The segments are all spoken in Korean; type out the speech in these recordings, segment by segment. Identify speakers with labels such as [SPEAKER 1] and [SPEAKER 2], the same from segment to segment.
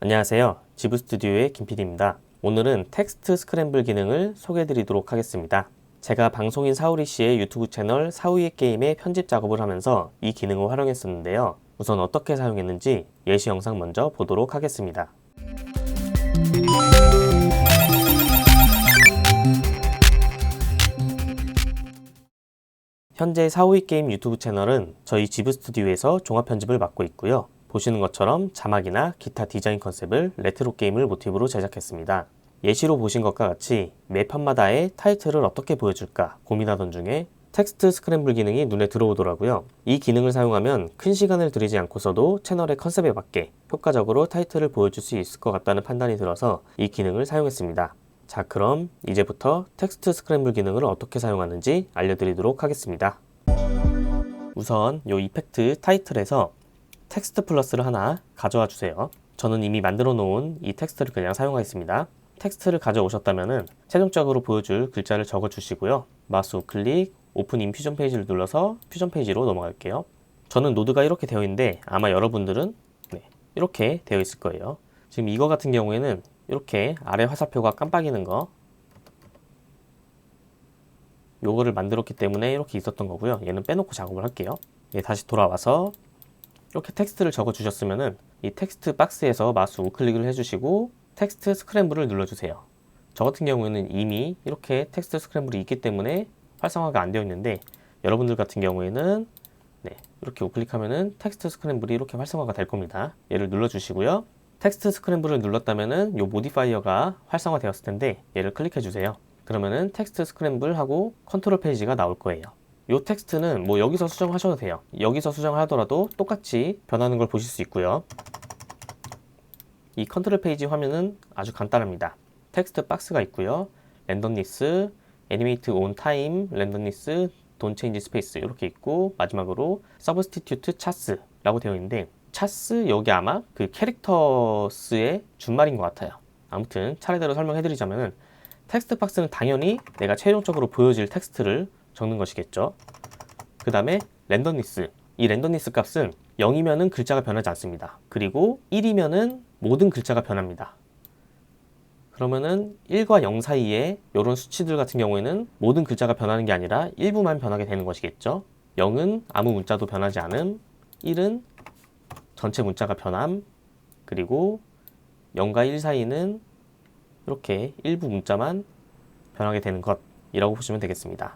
[SPEAKER 1] 안녕하세요. 지브스튜디오의 김PD입니다. 오늘은 텍스트 스크램블 기능을 소개해 드리도록 하겠습니다. 제가 방송인 사우리 씨의 유튜브 채널 사우이의 게임에 편집 작업을 하면서 이 기능을 활용했었는데요. 우선 어떻게 사용했는지 예시 영상 먼저 보도록 하겠습니다. 현재 사우이 게임 유튜브 채널은 저희 지브스튜디오에서 종합 편집을 맡고 있고요. 보시는 것처럼 자막이나 기타 디자인 컨셉을 레트로 게임을 모티브로 제작했습니다. 예시로 보신 것과 같이 매 편마다의 타이틀을 어떻게 보여줄까 고민하던 중에 텍스트 스크램블 기능이 눈에 들어오더라고요. 이 기능을 사용하면 큰 시간을 들이지 않고서도 채널의 컨셉에 맞게 효과적으로 타이틀을 보여줄 수 있을 것 같다는 판단이 들어서 이 기능을 사용했습니다. 자, 그럼 이제부터 텍스트 스크램블 기능을 어떻게 사용하는지 알려드리도록 하겠습니다. 우선 이 이펙트 타이틀에서 텍스트 플러스를 하나 가져와 주세요. 저는 이미 만들어 놓은 이 텍스트를 그냥 사용하겠습니다. 텍스트를 가져오셨다면 최종적으로 보여줄 글자를 적어 주시고요. 마우스 우클릭, 오픈 인 퓨전 페이지를 눌러서 퓨전 페이지로 넘어갈게요. 저는 노드가 이렇게 되어 있는데 아마 여러분들은 이렇게 되어 있을 거예요. 지금 이거 같은 경우에는 이렇게 아래 화살표가 깜빡이는 거, 요거를 만들었기 때문에 이렇게 있었던 거고요. 얘는 빼놓고 작업을 할게요. 다시 돌아와서 이렇게 텍스트를 적어 주셨으면은 이 텍스트 박스에서 마우스 우클릭을 해주시고 텍스트 스크램블을 눌러주세요. 저 같은 경우에는 이미 이렇게 텍스트 스크램블이 있기 때문에 활성화가 안 되어 있는데, 여러분들 같은 경우에는 이렇게 우클릭하면은 텍스트 스크램블이 이렇게 활성화가 될 겁니다. 얘를 눌러주시고요. 텍스트 스크램블을 눌렀다면은 요 모디파이어가 활성화 되었을 텐데 얘를 클릭해 주세요. 그러면은 텍스트 스크램블 하고 컨트롤 페이지가 나올 거예요. 이 텍스트는 뭐 여기서 수정하셔도 돼요. 여기서 수정을 하더라도 똑같이 변하는 걸 보실 수 있고요. 이 컨트롤 페이지 화면은 아주 간단합니다. 텍스트 박스가 있고요. 랜덤니스, 애니메이트 온 타임, 랜덤니스, 돈 체인지 스페이스 이렇게 있고, 마지막으로 서브스티튜트 차스라고 되어 있는데, 차스 여기 아마 그 캐릭터스의 준말인 것 같아요. 아무튼 차례대로 설명해 드리자면은 텍스트 박스는 당연히 내가 최종적으로 보여질 텍스트를 적는 것이겠죠. 그 다음에 랜덤니스. 이 랜덤니스 값은 0이면은 글자가 변하지 않습니다. 그리고 1이면은 모든 글자가 변합니다. 그러면은 1과 0 사이에 이런 수치들 같은 경우에는 모든 글자가 변하는 게 아니라 일부만 변하게 되는 것이겠죠. 0은 아무 문자도 변하지 않음, 1은 전체 문자가 변함, 그리고 0과 1 사이는 이렇게 일부 문자만 변하게 되는 것이라고 보시면 되겠습니다.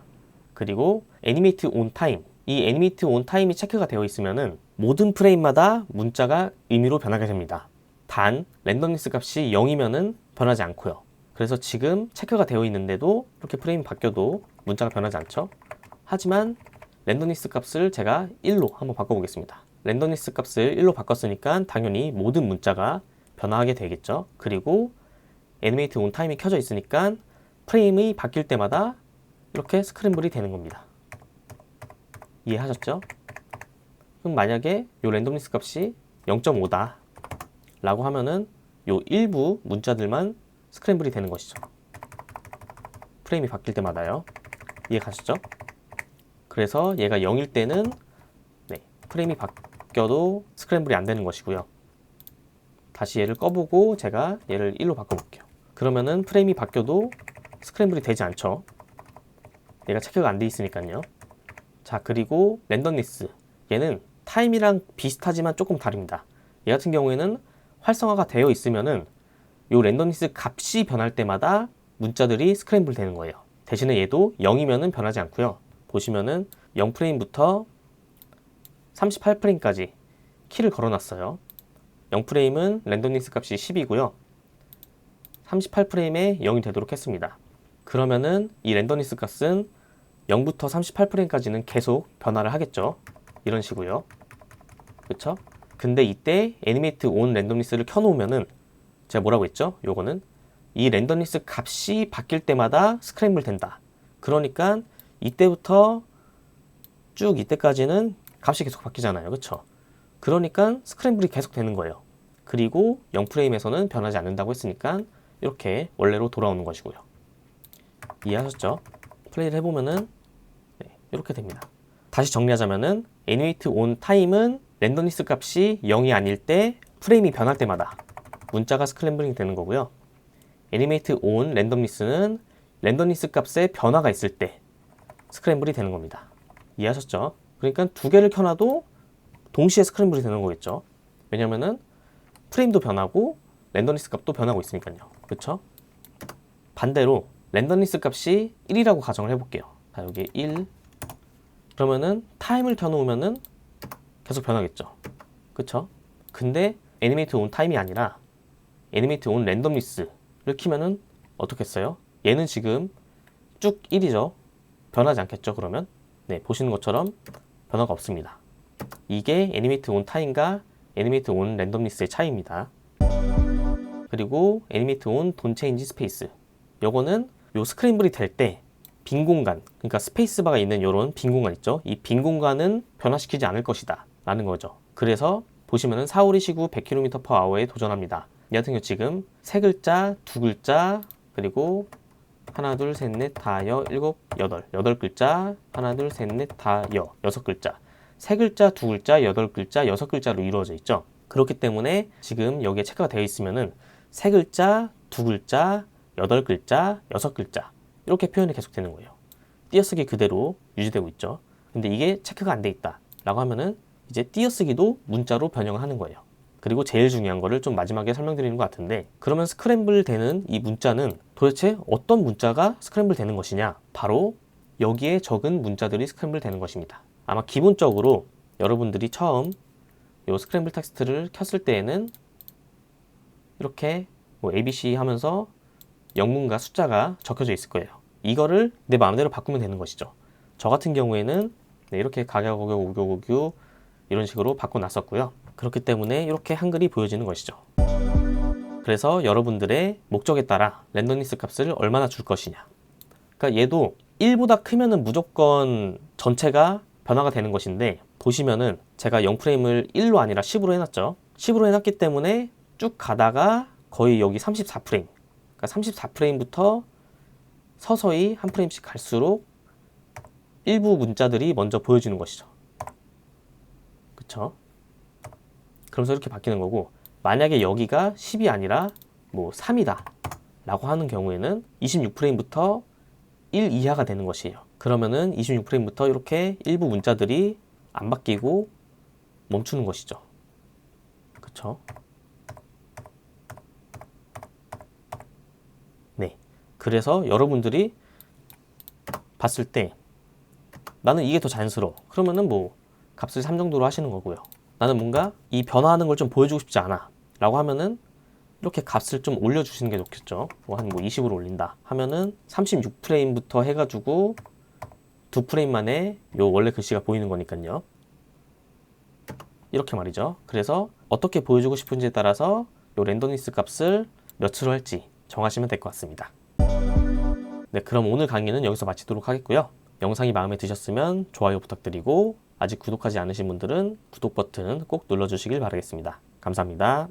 [SPEAKER 1] 그리고 애니메이트 온 타임, 이 애니메이트 온 타임이 체크가 되어 있으면은 모든 프레임마다 문자가 의미로 변하게 됩니다. 단 랜덤니스 값이 0이면은 변하지 않고요. 그래서 지금 체크가 되어 있는데도 이렇게 프레임이 바뀌어도 문자가 변하지 않죠. 하지만 랜덤니스 값을 제가 1로 한번 바꿔보겠습니다. 랜덤니스 값을 1로 바꿨으니까 당연히 모든 문자가 변화하게 되겠죠. 그리고 애니메이트 온 타임이 켜져 있으니까 프레임이 바뀔 때마다 이렇게 스크램블이 되는 겁니다. 이해하셨죠? 그럼 만약에 이 랜덤니스 값이 0.5다 라고 하면은 요 일부 문자들만 스크램블이 되는 것이죠. 프레임이 바뀔 때마다요. 이해 가시죠? 그래서 얘가 0일 때는 프레임이 바뀌어도 스크램블이 안 되는 것이고요. 다시 얘를 꺼보고 제가 얘를 1로 바꿔볼게요. 그러면은 프레임이 바뀌어도 스크램블이 되지 않죠. 얘가 체크가 안 돼 있으니까요. 자, 그리고 랜덤니스. 얘는 타임이랑 비슷하지만 조금 다릅니다. 얘 같은 경우에는 활성화가 되어 있으면은 요 랜덤니스 값이 변할 때마다 문자들이 스크램블 되는 거예요. 대신에 얘도 0이면은 변하지 않고요. 보시면은 0프레임부터 38프레임까지 키를 걸어놨어요. 0프레임은 랜덤니스 값이 10이고요. 38프레임에 0이 되도록 했습니다. 그러면은 이 랜덤니스 값은 0부터 38프레임까지는 계속 변화를 하겠죠. 이런 식으로요. 그쵸? 근데 이때 애니메이트 온 랜덤니스를 켜놓으면은 제가 뭐라고 했죠? 요거는 이 랜덤니스 값이 바뀔 때마다 스크램블 된다. 그러니까 이때부터 쭉 이때까지는 값이 계속 바뀌잖아요. 그쵸? 그러니까 스크램블이 계속 되는 거예요. 그리고 0프레임에서는 변하지 않는다고 했으니까 이렇게 원래로 돌아오는 것이고요. 이해하셨죠? 플레이를 해보면은 이렇게 됩니다. 다시 정리하자면은 애니메이트 온 타임은 랜덤니스 값이 0이 아닐 때 프레임이 변할 때마다 문자가 스크램블링 되는 거고요. 애니메이트 온 랜덤리스는 랜덤리스 값에 변화가 있을 때 스크램블이 되는 겁니다. 이해하셨죠? 그러니까 두 개를 켜놔도 동시에 스크램블이 되는 거겠죠. 왜냐면은 프레임도 변하고 랜덤리스 값도 변하고 있으니까요. 그쵸? 반대로 랜덤리스 값이 1이라고 가정을 해볼게요. 자, 여기 1. 그러면은 타임을 켜놓으면은 계속 변하겠죠. 그쵸? 근데 애니메이트 온 타임이 아니라 애니메이트 온 랜덤리스를 키면은 어떻겠어요? 얘는 지금 쭉 1이죠. 변하지 않겠죠, 그러면? 네, 보시는 것처럼 변화가 없습니다. 이게 애니메이트 온 타임과 애니메이트 온 랜덤리스의 차이입니다. 그리고 애니메이트 온 돈 체인지 스페이스. 요거는 요 스크램블이 될 때 빈 공간, 그러니까 스페이스바가 있는 요런 빈 공간 있죠. 이 빈 공간은 변화시키지 않을 것이다 라는 거죠. 그래서 보시면은 4월이시구 100km/h에 도전합니다. 이 같은 경우 지금 세 글자, 두 글자, 그리고 하나, 둘, 셋, 넷, 다, 여, 일곱, 여덟. 여덟 글자, 하나, 둘, 셋, 넷, 다, 여. 여섯 글자. 세 글자, 두 글자, 여덟 글자, 여섯 글자로 이루어져 있죠. 그렇기 때문에 지금 여기에 체크가 되어 있으면은 세 글자, 두 글자, 여덟 글자, 여섯 글자. 이렇게 표현이 계속 되는 거예요. 띄어쓰기 그대로 유지되고 있죠. 근데 이게 체크가 안 돼 있다 라고 하면은 이제 띄어쓰기도 문자로 변형을 하는 거예요. 그리고 제일 중요한 거를 좀 마지막에 설명드리는 것 같은데, 그러면 스크램블 되는 이 문자는 도대체 어떤 문자가 스크램블 되는 것이냐? 바로 여기에 적은 문자들이 스크램블 되는 것입니다. 아마 기본적으로 여러분들이 처음 이 스크램블 텍스트를 켰을 때에는 이렇게 뭐 ABC 하면서 영문과 숫자가 적혀져 있을 거예요. 이거를 내 마음대로 바꾸면 되는 것이죠. 저 같은 경우에는 네, 이렇게 가격오교 우교우교 이런 식으로 바꿔놨었고요. 그렇기 때문에 이렇게 한글이 보여지는 것이죠. 그래서 여러분들의 목적에 따라 랜덤리스 값을 얼마나 줄 것이냐. 그러니까 얘도 1보다 크면은 무조건 전체가 변화가 되는 것인데, 보시면은 제가 0프레임을 1로 아니라 10으로 해놨죠. 10으로 해놨기 때문에 쭉 가다가 거의 여기 34프레임. 그러니까 34프레임부터 서서히 한 프레임씩 갈수록 일부 문자들이 먼저 보여지는 것이죠. 그쵸? 그러면서 이렇게 바뀌는 거고, 만약에 여기가 10이 아니라 뭐 3이다 라고 하는 경우에는 26프레임부터 1 이하가 되는 것이에요. 그러면은 26프레임부터 이렇게 일부 문자들이 안 바뀌고 멈추는 것이죠. 그쵸? 네. 그래서 여러분들이 봤을 때 나는 이게 더 자연스러워. 그러면은 뭐 값을 3 정도로 하시는 거고요. 나는 뭔가 이 변화하는 걸 좀 보여주고 싶지 않아 라고 하면은 이렇게 값을 좀 올려주시는 게 좋겠죠. 뭐 한 20으로 올린다 하면은 36프레임부터 해가지고 2프레임 만에 요 원래 글씨가 보이는 거니까요. 이렇게 말이죠. 그래서 어떻게 보여주고 싶은지에 따라서 요 랜덤리스 값을 몇으로 할지 정하시면 될 것 같습니다. 네, 그럼 오늘 강의는 여기서 마치도록 하겠고요. 영상이 마음에 드셨으면 좋아요 부탁드리고, 아직 구독하지 않으신 분들은 구독 버튼 꼭 눌러주시길 바라겠습니다. 감사합니다.